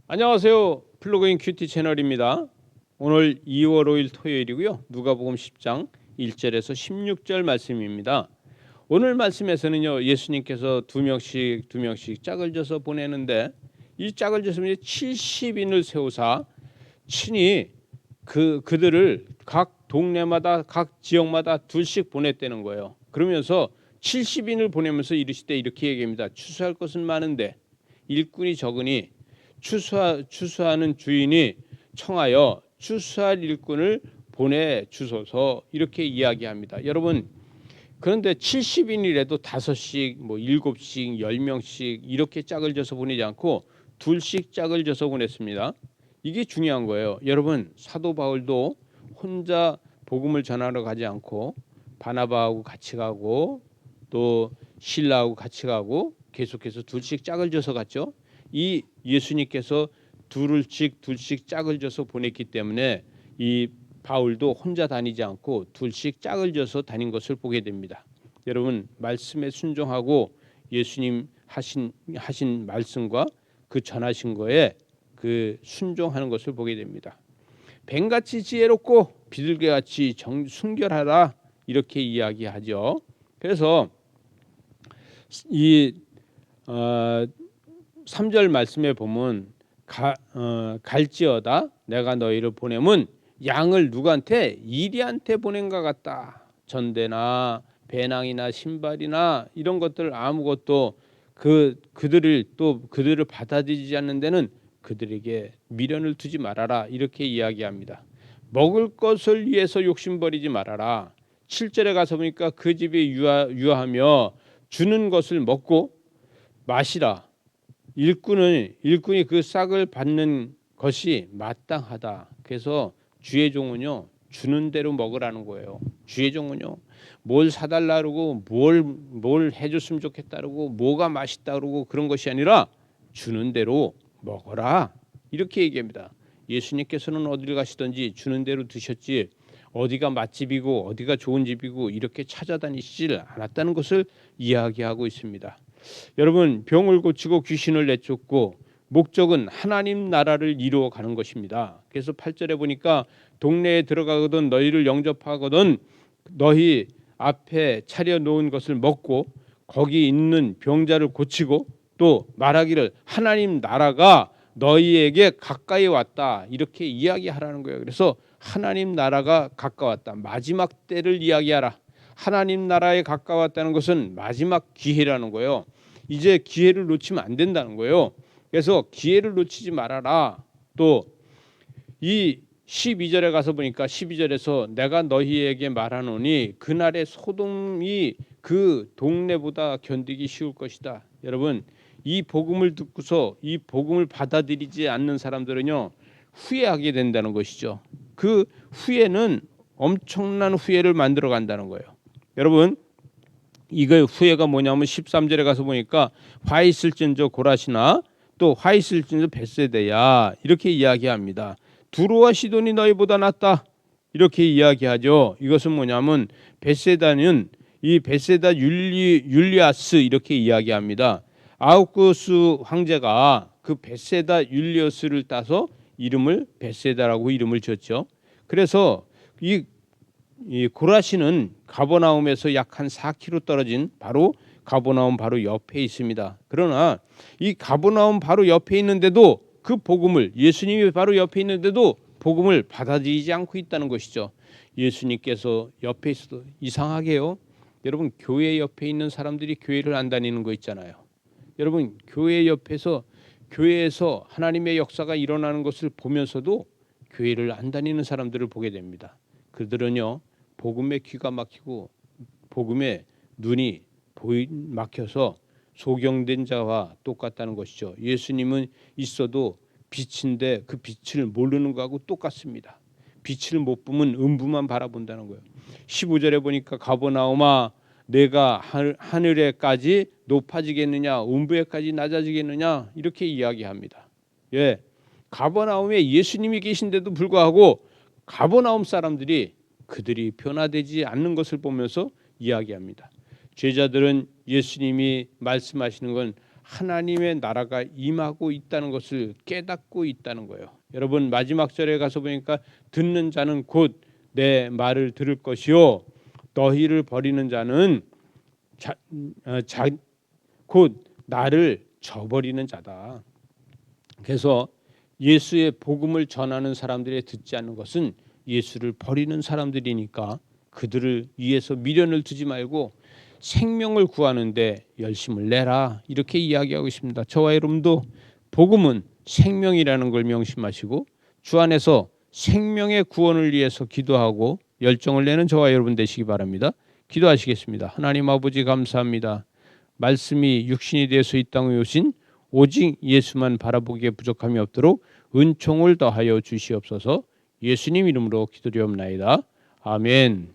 안녕하세요. 플러그인 큐티 채널입니다. 오늘 2월 5일 토요일이고요. 누가복음 10장 1절에서 16절 말씀입니다. 오늘 말씀에서는요. 예수님께서 두 명씩 짝을 져서 보내는데 이 짝을 져서 70인을 세우사 친히 그들을 각 동네마다 각 지역마다 둘씩 보냈다는 거예요. 그러면서 70인을 보내면서 이르시되 이렇게 얘기합니다. 추수할 것은 많은데 일꾼이 적으니 추수하는 주인이 청하여 추수할 일꾼을 보내주소서 이렇게 이야기합니다. 여러분 그런데 70인이라도 5씩, 7씩, 10명씩 이렇게 짝을 져서 보내지 않고 둘씩 짝을 져서 보냈습니다. 이게 중요한 거예요. 여러분 사도 바울도 혼자 복음을 전하러 가지 않고 바나바하고 같이 가고 또 실라하고 같이 가고 계속해서 둘씩 짝을 져서 갔죠. 이 예수님께서 둘씩 짝을 져서 보냈기 때문에 이 바울도 혼자 다니지 않고 둘씩 짝을 져서 다닌 것을 보게 됩니다. 여러분 말씀에 순종하고 예수님 하신 말씀과 그 전하신 거에 그 순종하는 것을 보게 됩니다. 뱀같이 지혜롭고 비둘기같이 순결하다 이렇게 이야기하죠. 그래서 이 3절 말씀에 보면 갈지어다 내가 너희를 보내면 양을 누구한테? 이리한테 보낸 것 같다. 전대나 배낭이나 신발이나 이런 것들 아무것도 그들을 받아들이지 않는 데는 그들에게 미련을 두지 말아라 이렇게 이야기합니다. 먹을 것을 위해서 욕심버리지 말아라. 7절에 가서 보니까 그 집에 유하며 주는 것을 먹고 마시라. 일꾼이 그 싹을 받는 것이 마땅하다. 그래서 주의 종은요 주는 대로 먹으라는 거예요. 주의 종은요 뭘 사달라 그러고 뭘 해줬으면 좋겠다 그러고 뭐가 맛있다 그러고 그런 것이 아니라 주는 대로 먹어라 이렇게 얘기합니다. 예수님께서는 어디를 가시든지 주는 대로 드셨지 어디가 맛집이고 어디가 좋은 집이고 이렇게 찾아다니시질 않았다는 것을 이야기하고 있습니다. 여러분 병을 고치고 귀신을 내쫓고 목적은 하나님 나라를 이루어 가는 것입니다. 그래서 8절에 보니까 동네에 들어가거든 너희를 영접하거든 너희 앞에 차려 놓은 것을 먹고 거기 있는 병자를 고치고 또 말하기를 하나님 나라가 너희에게 가까이 왔다 이렇게 이야기하라는 거예요. 그래서 하나님 나라가 가까웠다. 마지막 때를 이야기하라. 하나님 나라에 가까웠다는 것은 마지막 기회라는 거예요. 이제 기회를 놓치면 안 된다는 거예요. 그래서 기회를 놓치지 말아라. 또 이 12절에 가서 보니까 12절에서 내가 너희에게 말하노니 그날의 소돔이 그 동네보다 견디기 쉬울 것이다. 여러분 이 복음을 듣고서 이 복음을 받아들이지 않는 사람들은요 후회하게 된다는 것이죠. 그 후회는 엄청난 후회를 만들어 간다는 거예요. 여러분 이거 후회가 뭐냐면 13절에 가서 보니까 화 있을진저 고라시나 또 화 있을진저 벳세다야 이렇게 이야기합니다. 두로와 시돈이 너희보다 낫다 이렇게 이야기하죠. 이것은 뭐냐면 벳세다는 이 벳세다 율리아스 이렇게 이야기합니다. 아우구스 황제가 그 벳세다 율리아스를 따서 이름을 벳세다라고 이름을 지었죠. 그래서 이 고라시는 가버나움에서 약 한 4km 떨어진 바로 가버나움 바로 옆에 있습니다. 그러나 이 가버나움 바로 옆에 있는데도 그 복음을 예수님이 바로 옆에 있는데도 복음을 받아들이지 않고 있다는 것이죠. 예수님께서 옆에 있어도 이상하게요. 여러분 교회 옆에 있는 사람들이 교회를 안 다니는 거 있잖아요. 여러분 교회 옆에서 교회에서 하나님의 역사가 일어나는 것을 보면서도 교회를 안 다니는 사람들을 보게 됩니다. 그들은요 복음에 귀가 막히고 복음에 눈이 막혀서 소경된 자와 똑같다는 것이죠. 예수님은 있어도 빛인데 그 빛을 모르는 거하고 똑같습니다. 빛을 못 보면 음부만 바라본다는 거예요. 15절에 보니까 가버나움아 내가 하늘에까지 높아지겠느냐 음부에까지 낮아지겠느냐 이렇게 이야기합니다. 예, 가버나움에 예수님이 계신데도 불구하고 가버나움 사람들이 그들이 변화되지 않는 것을 보면서 이야기합니다. 제자들은 예수님이 말씀하시는 건 하나님의 나라가 임하고 있다는 것을 깨닫고 있다는 거예요. 여러분 마지막 절에 가서 보니까 듣는 자는 곧 내 말을 들을 것이요 너희를 버리는 자는 곧 나를 저버리는 자다. 그래서 예수의 복음을 전하는 사람들이 듣지 않는 것은 예수를 버리는 사람들이니까 그들을 위해서 미련을 두지 말고 생명을 구하는데 열심을 내라 이렇게 이야기하고 있습니다. 저와 여러분도 복음은 생명이라는 걸 명심하시고 주 안에서 생명의 구원을 위해서 기도하고 열정을 내는 저와 여러분 되시기 바랍니다. 기도하시겠습니다. 하나님 아버지 감사합니다. 말씀이 육신이 되어서 이 땅에 오신 오직 예수만 바라보기에 부족함이 없도록 은총을 더하여 주시옵소서. 예수님 이름으로 기도드리옵나이다. 아멘.